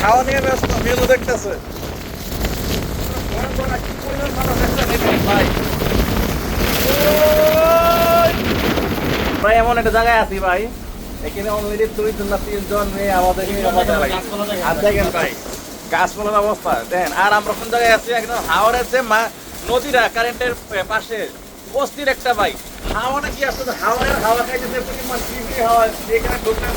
খাওয়া নিয়ে ব্যস্ত মেনু দেখতেছে ভাই এমন একটা জায়গায় আছি ভাই এখানে অলরেডি 2 না 3 জন মেয়ে আমাদের দেখেন ভাই গাছপালার অবস্থা দেখেন আর আমরা কোন জায়গায় আছি একদম হাওড়ের যে নদীরা কারেন্টের পাশে বস্তির একটা ভাই হাওয়া নাকি আসলে হাওয়া খাইতেছে পরিমাণ হাওয়া এখানে ঢুকলাম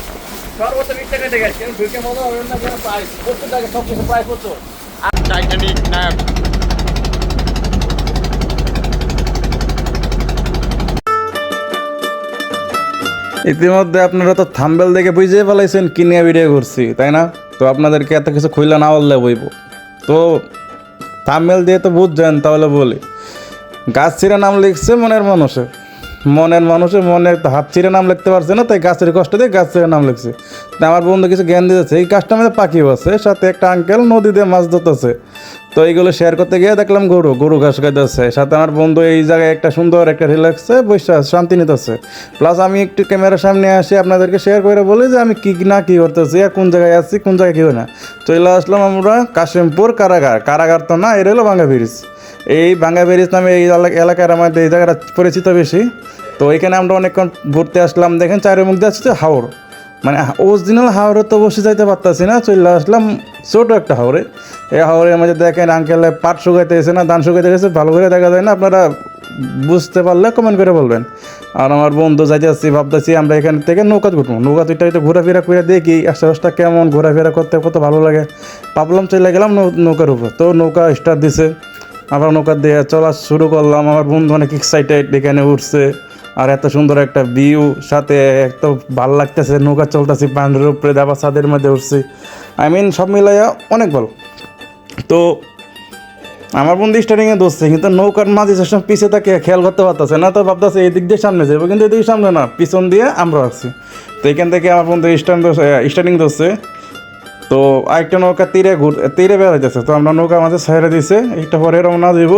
সর্বোচ্চ 20 টাকা ঢেকে গেছে ঢুকে মনে হবে না যেন প্রাইস 70 টাকা সব কিছু প্রাইস হতো আর টাইটানিক নায়ক ইতিমধ্যে আপনারা তো থাম্বেল দেখে বুঝে ফেলাইছেন কি নিয়ে ভিডিও করছি তাই না? তো আপনাদেরকে এত কিছু খুইলা না বললে বইব, তো থাম্বেল দিয়ে তো বুঝছেন। তাহলে বলি, গাছ ছিঁড়ে নাম লিখছে মনের মনের হাত ছিঁড়ে নাম লিখতে পারছে না, তাই গাছের কষ্ট দিয়ে গাছ ছিঁড়ে নাম লিখছে। তাই আমার বন্ধু কিছু জ্ঞান দিতেছে, এই গাছটা মধ্যে পাখিও আছে, সাথে একটা আঙ্কেল নদী দিয়ে মাছ ধরতেছে। তো এইগুলো শেয়ার করতে গিয়ে দেখলাম গরু ঘাস খাইতেছে, সাথে আমার বন্ধু এই জায়গায় একটা সুন্দর একটা রিল্যাক্সে বসে শান্তি নিতেছে। প্লাস আমি একটু ক্যামেরার সামনে আসি আপনাদেরকে শেয়ার করে বলি যে আমি কি করতেছি আর কোন জায়গায় আছি, কোন জায়গায় কী হয় না। চলে আসলাম আমরা কাশিমপুর কারাগার তো না, এটা হলো ভাঙ্গা ব্রিজ। এই ভাঙ্গা ব্রিজ নামে এই এলাকার আমাদের এই জায়গাটা পরিচিত বেশি। তো এখানে আমরা অনেকক্ষণ ঘুরতে আসলাম, দেখেন চারের মুখ দিয়ে আসছে হাওড়, মানে অরিজিনাল হাওড়ে তো বসে যাইতে পারতাছি না, চলে আসলাম ছোটো একটা হাওড়ে। এই হাওড়ের মধ্যে দেখেন আঙ্কেলে পাট শুকাইতে গেছে না ধান শুকাইতে গেছে, ভালো করে দেখা যায় না, আপনারা বুঝতে পারলে কমেন্ট করে বলবেন। আর আমার বন্ধু যাইতে আসছি, ভাবতেছি আমরা এখান থেকে নৌকা উঠবো, নৌকা দুইটা একটু ঘোরাফেরা করে দেখি আশেপাশটা কেমন, ঘোরাফেরা করতে কত ভালো লাগে। ভাবলাম চলে গেলাম নৌকার উপর। তো নৌকা স্টার্ট দিছে, আবার নৌকা দিয়ে চলা শুরু করলাম। আমার বন্ধু অনেক এক্সাইটেড, এখানে উঠছে আর এত সুন্দর একটা ভিউ, সাথে এত ভালো লাগতেছে, নৌকা চলতেছি পানির উপরে, আবার ছাদের মধ্যে উঠছি। সব মিলাইয়া অনেক ভালো। তো আমার বন্ধু স্টার্টিংয়ে দোষছে, কিন্তু নৌকার মাঝে সব পিছিয়ে তাকে খেয়াল করতে পারতেছে না, তো ভাবতেছে এই দিক দিয়ে সামনে যাবো, কিন্তু এদিকে সামনে না, পিছন দিয়ে আমরা আসছি। তো এখান থেকে আমার বন্ধু স্টার্টিং দোষছে। তো আরেকটা নৌকা তীরে বেড়াইতেছে, তো আমরা নৌকা মাঝে ছেড়ে দিছে, একটা পরে রওনা দিব,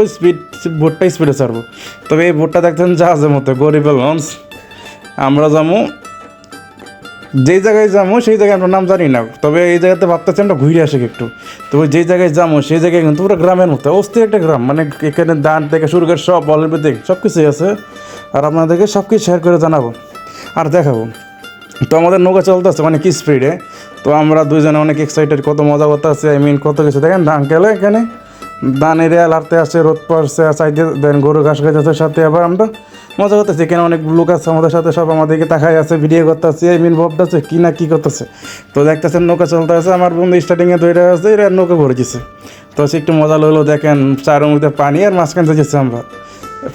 বোটটা স্পিডে ছাড়বো। তবে এই বোটটা দেখতেন জাহাজের মতো, গরিবের লঞ্চ। আমরা যাবো যেই জায়গায় যাবো সেই জায়গায় আমরা নাম জানি না, তবে এই জায়গাতে ভাবতেছি আমরা ঘুরে আসি একটু। তবে যেই জায়গায় যাবো সেই জায়গায় কিন্তু পুরো গ্রামের মতো, অস্থির একটা গ্রাম, মানে এখানে ধান থেকে শুরু করে সব অলরেডি সব কিছুই আছে। আর আপনাদেরকে সব কিছু শেয়ার করে জানাবো আর দেখাবো। তো আমাদের নৌকা চলতেছে মানে কি স্পিডে, তো আমরা দুইজনে অনেক এক্সাইটেড, কত মজা করতে আছে, কত কিছু। দেখেন আঙ্কেলে এখানে ধান এরিয়া লাড়তে আসছে, রোদ পড়ছে, সাইডে দেন গরু ঘাস খাইতেছে, সাথে আবার আমরা মজা করতেছি। এখানে অনেক লোক আছে আমাদের সাথে, সব আমাদেরকে তাকাই আছে, ভিডিও করতেছে, ভাবতেছে কি না কি করতেছে। তো দেখতেছেন নৌকা চলতে আছে, আমার বন্ধু স্টার্টিংয়ে ধরে আছে, এরা নৌকা ভরে দিচ্ছে। তো একটু মজা লইলো, দেখেন চারের মধ্যে পানি আর মাঝখানে যাচ্ছে আমরা।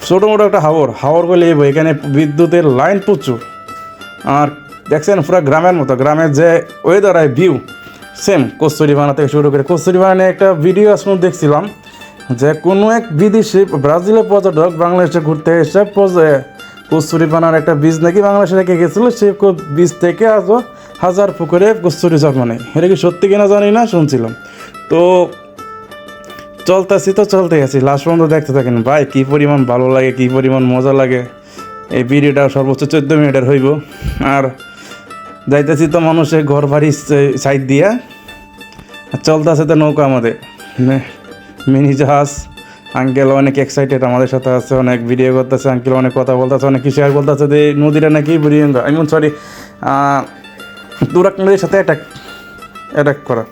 ছোটো মোটো একটা হাওর বলে এই এখানে বিদ্যুতের লাইন প্রচুর। আর দেখছেন পুরো গ্রামের মতো, গ্রামের যে ওয়েদার আর ভিউ সেম কস্তুরীপানা থেকে শুরু করে। কস্তুরীপানা একটা ভিডিও আসলে দেখছিলাম যে কোনো এক বিদেশি ব্রাজিলের পর্যটক বাংলাদেশে ঘুরতে এসে কস্তুরীপানার একটা বীজ নাকি বাংলাদেশে রেখে গেছিলো, সেই বীজ থেকে আজও হাজার পুকুরে কস্তুরী জন্মানে। এটা কি সত্যি কিনা জানি না, শুনছিলাম। তো চলতে গেছি, লাস্ট পর্যন্ত দেখতে থাকেন ভাই, কী পরিমাণ ভালো লাগে, কী পরিমাণ মজা লাগে। এই ভিডিওটা সর্বোচ্চ 14 মিনিটের হইব। আর যাইতেছি তো মানুষের ঘর বাড়ির সাইড দিয়া, চলতেছে তো নৌকা আমাদের মিনি জাহাজ। আঙ্কেল অনেক এক্সাইটেড, আমাদের সাথে আছে, অনেক ভিডিও করতেছে, আঙ্কেল অনেক কথা বলতেছে, অনেক কিছু শেয়ার করতেছে যে নদীটা নাকি তুরাগ নদীর সাথে অ্যাটাক করা।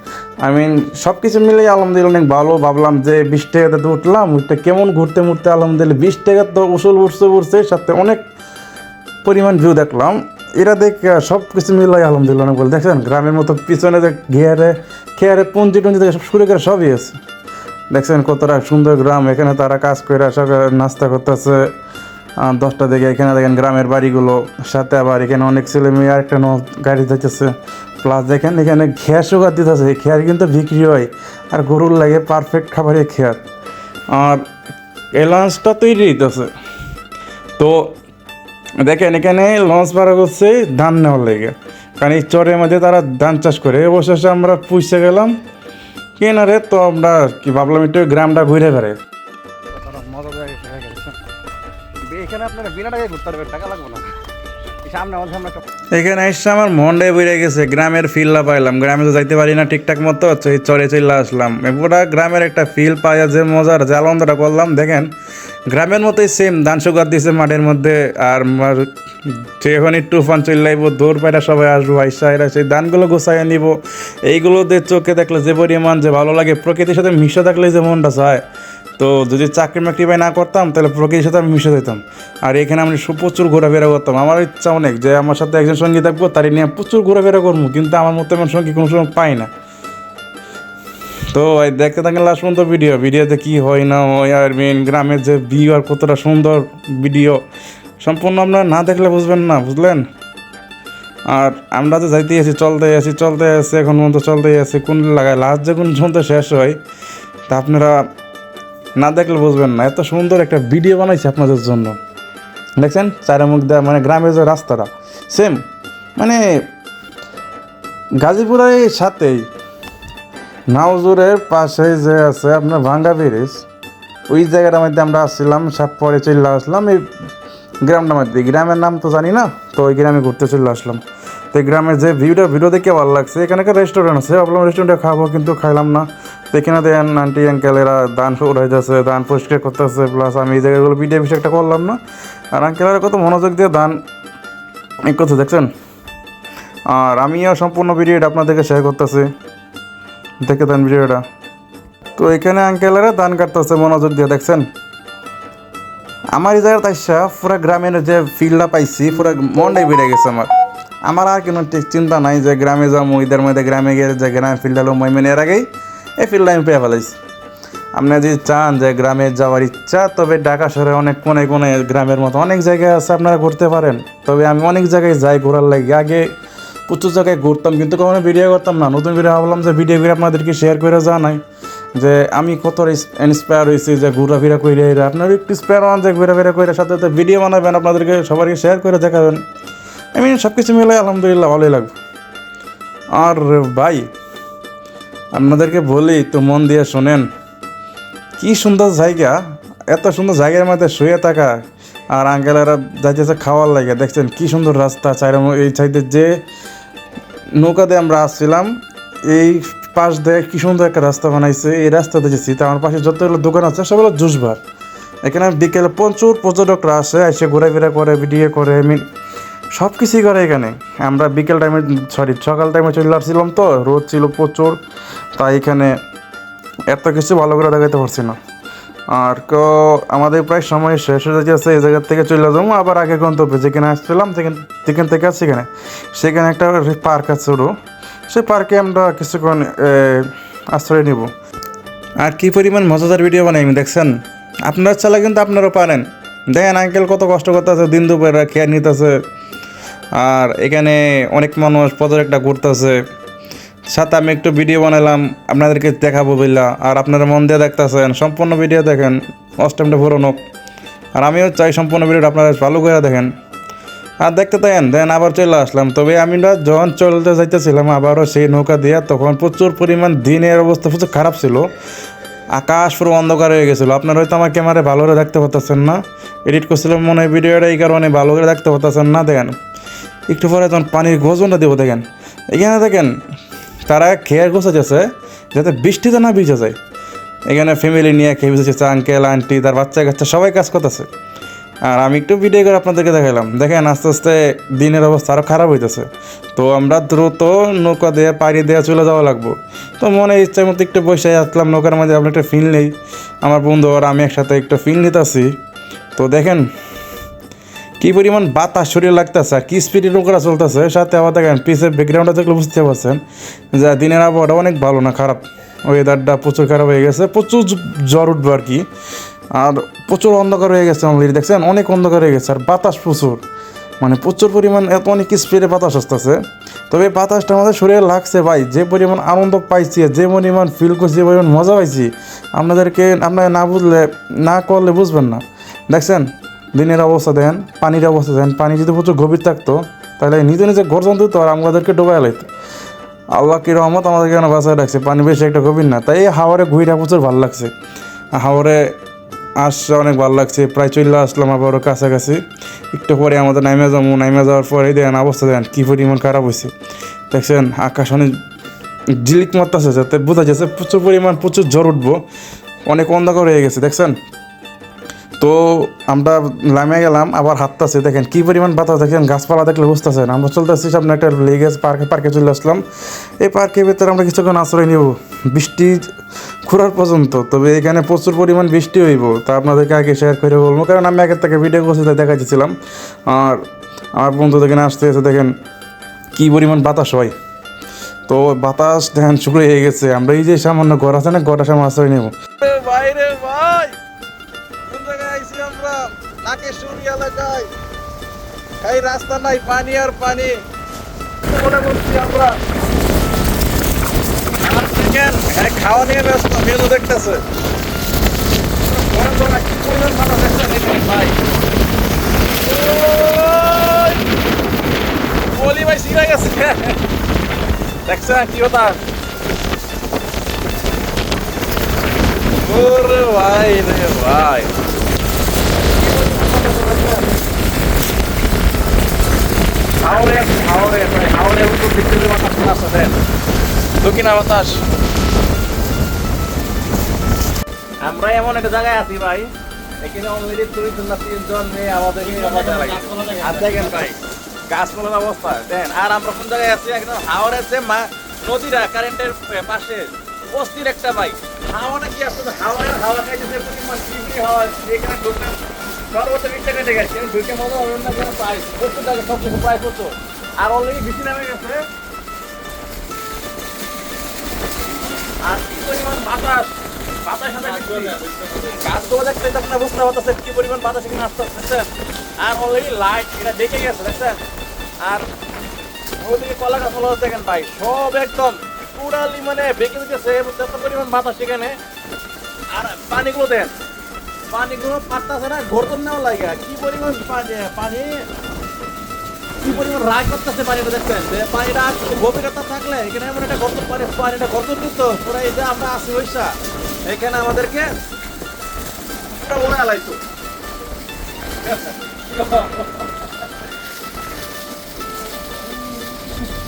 সব কিছু মিলে আলহামদুলিল্লাহ অনেক ভালো। ভাবলাম যে 20 টাকাতে উঠলাম, ওইটা কেমন ঘুরতে আলহামদুলিল্লাহ 20 টাকা তো উসুল উঠছে, সাথে অনেক পরিমাণ ভিউ দেখলাম। এরা দেখে সব কিছু মিলাই আলহামদুলিল্লাহ অনেক বলে। দেখছেন গ্রামের মতো পিছনে যে খেয়ারে পুঞ্জি থেকে সব শুরু করে সবই আছে। দেখছেন কতটা সুন্দর গ্রাম, এখানে তারা কাজ করে সব নাস্তা করতেছে 10টা দিকে। এখানে দেখেন গ্রামের বাড়িগুলো, সাথে আবার এখানে অনেক ছেলে মেয়ে আরেকটা গাড়ি যাইতেছে। প্লাস দেখেন এখানে খেয়ার সুগার দিতেছে, এই খেয়ার কিন্তু বিক্রি হয় আর গরুর লাগে পারফেক্ট খাবারের খেয়ার। আর এই লঞ্চটা তৈরি হইতেছে। তো দেখেন এখানে লঞ্চ ভাড়া করছে ধান নেওয়ার লেগে, কারণ এই চরের মধ্যে তারা ধান চাষ করে। অবশেষে আমরা পুষে গেলাম কেনারে। তো আমরা কি ভাবলাম একটু গ্রামটা ঘুরে বেড়াই। এখানে আপনারা বিনা টাকায় ঘুরতে পারবেন, টাকা লাগবে না। সামনে আমাদের সামনে একটা এখানে এসে আমার মনটাই বেড়ে গেছে, গ্রামের ফিলটা পাইলাম। গ্রামে তো যাইতে পারি না ঠিকঠাক মতো, চরে চলে আসলাম। পুরা গ্রামের একটা ফিল পাইয়া যে মজার যে আনন্দটা করলাম, দেখেন গ্রামের মতোই সেম ধান সুগার দিছে মাঠের মধ্যে। আর যখন একটু ফান চলে আইব দৌড় পাইটা সবাই আসবো, আইসা এরা সেই ধানগুলো গোছাইয়া নিব। এইগুলোতে চোখে দেখলে যে পরিমাণ যে ভালো লাগে, প্রকৃতির সাথে মিশে থাকলে যে মনটা চায়। তো যদি চাকরি মাকরি বাই না করতাম তাহলে প্রকৃতির সাথে আমি মিশে যেতাম। আর এখানে আমি প্রচুর ঘোরাফেরা করতাম। আমার ইচ্ছা অনেক যে আমার সাথে একজন সঙ্গী থাকবো, তারই নিয়ে প্রচুর ঘোরাফেরা করবো, কিন্তু আমার মতো এমন সঙ্গী কোনো সময় পাই না। তো এই দেখতে থাকেন লাস্ট পর্যন্ত ভিডিওতে কী হয় না হয়, আর মেন গ্রামের যে ভিউ আর কতটা সুন্দর ভিডিও, সম্পূর্ণ আপনারা না দেখলে বুঝবেন না, বুঝলেন। আর আমরা তো যাইতেই আছি, চলতে আছি এখন পর্যন্ত চলতেই আছি। কোন লাগায় লাস্ট যে কোন পর্যন্ত শেষ হয় তা আপনারা না দেখলে বুঝবেন না। এত সুন্দর একটা ভিডিও বানাইছে আপনাদের জন্য, দেখছেন চারের মুখ দেওয়া, মানে গ্রামের যে রাস্তাটা সেম মানে গাজীপুরের সাথেই নাওজুরের পাশে যে আছে আপনার ভাঙ্গা ব্রিজ, ওই জায়গাটার মধ্যে আমরা আসছিলাম। সব পরে চলে আসলাম এই গ্রামটার মধ্যে। গ্রামের নাম তো জানি না, তো ওই গ্রামে ঘুরতে চলে আসলাম। তো এই গ্রামের যে ভিডিও দেখে ভালো লাগছে। এখানে একটা রেস্টুরেন্ট আছে, ভাবলাম রেস্টুরেন্টে খাবো, কিন্তু খাইলাম না। তো এখানে দেন আন্টি আঙ্কেলেরা ধান উড়াইতেছে, ধান পরিষ্কার করতেছে, প্লাস আমি এই জায়গাগুলো ভিডিও বেশি একটা করলাম না। আর আঙ্কেলেরা কত মনোযোগ দিয়ে ধান এই কথা দেখছেন। আর আমিও সম্পূর্ণ ভিডিওটা আপনাদেরকে শেয়ার করতেছি, দেখে দেন ভিডিওটা। তো এখানে আঙ্কেলেরা ধান কাটতেছে মনোযোগ দিয়ে, দেখছেন। আমার এই জায়গাটা আইসা পুরা গ্রামের যে ফিলটা পাইছি, পুরা মনটাই বেড়ে গেছে আমার আর কোনো চিন্তা নাই যে গ্রামে যাবো, ঈদের মধ্যে গ্রামে গিয়ে যে গ্রামের ফিল্ডটা লো মানে এর আগেই এই ফিল্ডটা আমি পেয়ে ফেলাইছি। আপনি যদি চান যে গ্রামে যাওয়ার ইচ্ছা, তবে ঢাকা শহরে অনেক কোনে কোনে গ্রামের মতো অনেক জায়গায় আছে, আপনারা ঘুরতে পারেন। তবে আমি অনেক জায়গায় যাই ঘোরার লাগে, আগে প্রচুর জায়গায় ঘুরতাম, কিন্তু কখনো ভিডিও করতাম না। নতুন ভিডিও ভাবলাম যে ভিডিও করে আপনাদেরকে শেয়ার করে জানাই যে আমি কত ইন্সপায়ার হয়েছি যে ঘোরাফেরা করে। আপনার একটু ইন্সপায়ার হন যে ঘোরাফেরা করে, সাথে সাথে ভিডিও বানাবেন, আপনাদেরকে সবাইকে শেয়ার করে দেখাবেন। আমি সব কিছু মিলে আলহামদুলিল্লাহ ভালোই লাগবে। আর ভাই আপনাদেরকে বলি তো মন দিয়ে শোনেন, কি সুন্দর জায়গা, এত সুন্দর জায়গার মধ্যে শুয়ে থাকা। আর আঙ্কেলেরা যাইতেছে খাওয়ার লাগে, দেখছেন কি সুন্দর রাস্তা। এই সাইডে যে নৌকা দিয়ে আমরা আসছিলাম, এই পাশ দিয়ে কি সুন্দর একটা রাস্তা বানাইছে। এই রাস্তাতে যেছি, তো আমার পাশে যতগুলো দোকান আছে সবগুলো জুস বার। এখানে বিকেলে প্রচুর পর্যটকরা আসে, এসে ঘোরাফেরা করে, ভিডিও করে, সব কিছুই করে এখানে। আমরা বিকেল টাইমে সকাল টাইমে চলে আসছিলাম, তো রোদ ছিল প্রচুর, তাই এখানে এত কিছু ভালো করে দেখাতে পারছি না। আর আমাদের প্রায় সময় শেষ হয়ে যাচ্ছে, এই জায়গার থেকে চলে যাবো আবার আগে গন্তব্যে যেখানে আসছিলাম, যেখান থেকে আসছি সেখানে একটা পার্ক আছে ওরও, সেই পার্কে আমরা কিছুক্ষণ আশ্রয় নিব। আর কি পরিমাণ মজাদার ভিডিও বানাই দেখছেন। আপনার চালা কিন্তু আপনারাও পারেন। দেখেন আঙ্কেল কত কষ্ট করতেছে, দিন দুপুরে কেয়ার নিতেছে। আর এখানে অনেক মানুষ পর্যটকটা ঘুরতেছে, সাথে আমি একটু ভিডিও বানালাম আপনাদেরকে দেখাবো বললা। আর আপনারা মন দিয়ে দেখতেছেন, সম্পূর্ণ ভিডিও দেখেন, অষ্টমটা পুরনো। আর আমিও চাই সম্পূর্ণ ভিডিওটা আপনারা ভালো করে দেখেন। আর দেখতে দেন আবার চলে আসলাম। তবে আমি যখন চলতে যাইতেছিলাম আবারও সেই নৌকা দিয়ে, তখন প্রচুর পরিমাণ দিনের অবস্থা প্রচুর খারাপ ছিল, আকাশ পুরো অন্ধকার হয়ে গেছিলো। আপনারা হয়তো আমার ক্যামেরায় ভালো করে দেখতে পাচ্ছেন না, এডিট করছিলাম মনে হয় ভিডিওটা, এই কারণে ভালো করে দেখতে পাচ্ছেন না। দেখেন একটু পরে তখন পানির গজনটা দেবো, দেখেন এখানে দেখেন তারা খেয়ে গোছাচ্ছে যাতে বৃষ্টিতে না ভিজে যায়। এখানে ফ্যামিলি নিয়ে খেয়ে বুঝেছে, আঙ্কেল আন্টি তার বাচ্চা কাচ্চা সবাই কাজ করতেছে। আর আমি একটু ভিডিও করে আপনাদেরকে দেখালাম। দেখেন আস্তে আস্তে দিনের অবস্থা আরও খারাপ হইতেছে, তো আমরা দ্রুত নৌকা দিয়ে পাড়ি দিয়ে চলে যাওয়া লাগবো। তো মনে ইচ্ছার মতো একটু বসে আসলাম নৌকার মাঝে, আমরা একটা ফিল নেই, আমার বন্ধু আর আমি একসাথে একটা ফিল নিতেছি। তো দেখেন কী পরিমাণ বাতাস শরীরে লাগতেছে, আর কি স্পিডে নৌকাটা চলতেছে। সাথে আবার দেখেন পিছের ব্যাকগ্রাউন্ডটা দেখলে বুঝতে পারছেন যে দিনের আবহাওয়াটা অনেক ভালো না, খারাপ। ওয়েদারটা প্রচুর খারাপ হয়ে গেছে, প্রচুর জ্বর উঠবে আর কি। আর প্রচুর অন্ধকার হয়ে গেছে আমাদের, দেখছেন অনেক অন্ধকার হয়ে গেছে। আর বাতাস প্রচুর, মানে প্রচুর পরিমাণ, এত অনেক স্পিডে বাতাস আসতেছে। তবে বাতাসটা আমাদের শরীরে লাগছে ভাই, যে পরিমাণ আনন্দ পাইছি, যে পরিমাণ ফিল করছি, যে পরিমাণ মজা পাইছি, আপনারা না বুঝলে না করলে বুঝবেন না। দেখছেন দিনের অবস্থা দেন, পানির অবস্থা দেন। পানি যদি প্রচুর গভীর থাকতো তাহলে নিজে গর্জন দিত আর আমাদেরকে ডুবাই লাইতো। আল্লাহ কি রহমত আমাদেরকে বাঁচায় রাখছে, পানি বেশি একটা গভীর না। তাই এই হাওয়ারে ঘুইটা প্রচুর ভালো লাগছে। হাওয়ারে আসছে অনেক ভালো লাগছে, প্রায় চলে আসলাম আবারও কাছাকাছি। একটু পরে আমাদের নাইমে যাবো, নাইমে যাওয়ার পরে দেখেন অবস্থা দেখেন কী পরিমাণ খারাপ হয়েছে। দেখছেন আকাশ অনেক ঝিলিক মারতেছে, যাতে বোঝা যাচ্ছে প্রচুর পরিমাণ প্রচুর জ্বর উঠবো, অনেক অন্ধকার হয়ে গেছে দেখছেন। তো আমরা নামে গেলাম, আবার হাঁটতেছে দেখেন কী পরিমাণ বাতাস, দেখেন গাছপালা দেখলে বুঝতেছেন। আমরা চলতেছি সামনে একটা লেগেছে পার্কে চলে আসলাম। এই পার্কের ভিতরে আমরা কিছুক্ষণ আশ্রয় নিব বৃষ্টি ঘোরার পর্যন্ত। তবে এখানে প্রচুর পরিমাণ বৃষ্টি হইব, তা আপনাদেরকে আগে শেয়ার করে বলবো, কারণ আমি আগের থেকে ভিডিও করছি তাই দেখাচ্ছিলাম। আর আমার বন্ধু দেখেন আসতে এসে দেখেন কী পরিমাণ বাতাস হয়। তো বাতাস দেখেন শুকিয়ে হয়ে গেছে। আমরা এই যে সামান্য ঘর আছে না, ঘরটার সামনে আশ্রয় নেব। ভাই রে ভাই, কোন জায়গায় আইছি আমরা? নাকেশ্বরী এলাকায়। এই রাস্তা নাই, পানি আর পানি। মনে করছি আমরা আর দেখেন খাওয়া নিয়ে ব্যস্ত, মেনু দেখতেছে। কি পরিমাণ ভালো দেখছেন ভাই, বলি ভাই সিরা গেছে দেখছেন কি কথা। ওরে ভাই রে ভাই, দক্ষিণা বাতাস। আমরা এমন একটা জায়গায় আছি ভাই, এখানে অলরেডি 2-3 মেয়ে আমাদেরকে আর দেখেন ভাই গাছপালার অবস্থা দেখেন। আর আমরা কোন জায়গায় আছি? একদম হাওড়ের যে নদীরা কারেন্টের পাশে অস্থির একটা ভাই হাওয়াটা কি আসলে হাওয়া খাইতেছে পরিমাণ কি হাওয়া। এখানে ঢুকলাম সর্বোচ্চ 20 টাকা লেগে গেছে, ঢুকে মজা হবে না, যেন প্রাইস 70 টাকা সব কিছু প্রাইস হতো। আর অলরেডি বেশি নামে গেছে। আর কি পরিমাণ বাতাস, বাতাস গাছগুলো দেখতে আপনার বুঝতে পারতেছেন কি পরিমাণ বাতাস এখানে আসতে আসতেছে। আর অলরেডি লাইট এটা দেখে গেছে দেখছেন। আর ওদিকে কলা গাছগুলো দেখেন ভাই সব একদম পুরালি মানে বেঁকে দিতেছে, এত পরিমাণ বাতাস সেখানে। আর পানিগুলো দেন, পানিগুলো পারতেছে না গর্তন নেওয়া লাগে। কি পরিমাণ পানি কি পরিমাণ রাগ করতেছে পানিটা দেখছেন। পানিটা গভীরতা থাকলে এখানে এমন একটা গর্ত পানিটা গর্তন দিত পুরো। এই যে আমরা আসি ওইসা এখানে আমাদেরকে লাইতো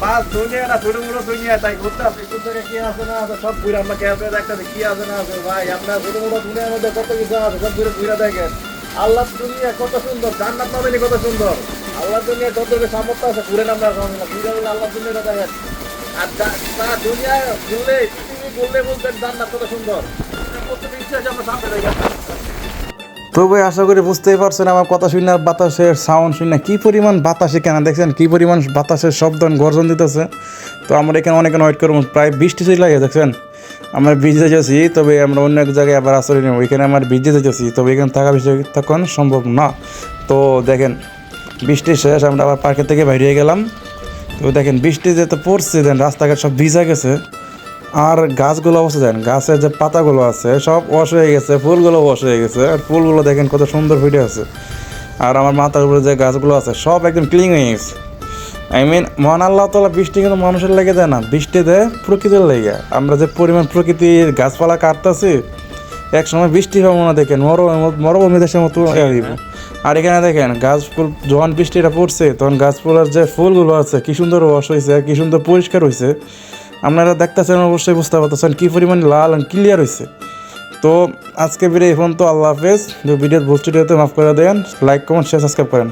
মাছ দুনিয়া না ছোট বড় দুনিয়া, তাই ঘুরতে আসি কোন জায়গায় কি আছে না আছে সব ঘুরে আমরা ক্যাম্পে দেখতেছি কি আছে না আছে। ভাই আমরা ছোট বড় দুনিয়ার মধ্যে কত কিছু আছে, সব ঘুরে ঘুরে দেখেন। আল্লাহ দুনিয়া কত সুন্দর, জান্নাত পাবেনি কত সুন্দর। আল্লাহ দুনিয়া যত সামর্থ্য আছে ঘুরে আমরা ঘুরে আল্লাহ দুনিয়াটা দেখেন। আর দুনিয়া ঘুরলে পৃথিবী ঘুরলে বলতেন জান্নাত কত সুন্দর। প্রত্যেক ইচ্ছা আছে আমরা সামনে দেখেন। তো ভাই আশা করি বুঝতেই পারছেন আমার কথা শুনে, আর বাতাসের সাউন্ড শুনে কী পরিমাণ বাতাস এখানে দেখছেন, কী পরিমাণ বাতাসের শব্দ গর্জন দিতেছে। তো আমরা এখানে অনেক ওয়েট করবো, প্রায় বৃষ্টি চলে লাগে দেখছেন। আমরা ভিজে যাচ্ছি, তবে আমরা অন্য এক জায়গায় আবার আশ্রয় নেব। এখানে আমার ভিজে যাচ্ছি, তবে এখানে থাকা বেশি তখন সম্ভব না। তো দেখেন বৃষ্টি শেষ, আমরা আবার পার্কের থেকে বাইরে গেলাম। তো দেখেন বৃষ্টি যেতে পড়ছে, দেন রাস্তাঘাট সব ভিজা গেছে। আর গাছগুলো অবস্থা দেন, গাছের যে পাতাগুলো আছে সব ওয়াশ হয়ে গেছে, ফুলগুলো ওয়াশ হয়ে গেছে। আর ফুলগুলো দেখেন কত সুন্দর ফুটে আছে। আর আমার মাথার উপরে যে গাছগুলো আছে সব একদম ক্লিন হয়ে গেছে। মহান আল্লাহ তাআলা বৃষ্টি কিন্তু মানুষের লেগে দেয় না, বৃষ্টি দেয় প্রকৃতির লেগে। আমরা যে পরিমাণ প্রকৃতির গাছপালা কাটতেছি, এক সময় বৃষ্টি পাবো না, দেখেন মরুভূমি দেশের মতো হইব। আর এখানে দেখেন গাছ ফুল যখন বৃষ্টিটা পড়ছে তখন গাছপালার যে ফুলগুলো আছে কি সুন্দর ওয়াশ হয়েছে, আর কি সুন্দর পরিষ্কার হয়েছে। আপনারা দেখতেছেন অবশ্যই বুঝতে পারতেছেন কী পরিমাণ লাল আর ক্লিয়ার হয়েছে। তো আজকে ভিডিও এখন তো আল্লাহ হাফেজ। ভিডিও ভুল ত্রুটি হতে মাফ করে দেন, লাইক কমেন্ট শেয়ার সাবস্ক্রাইব করেন।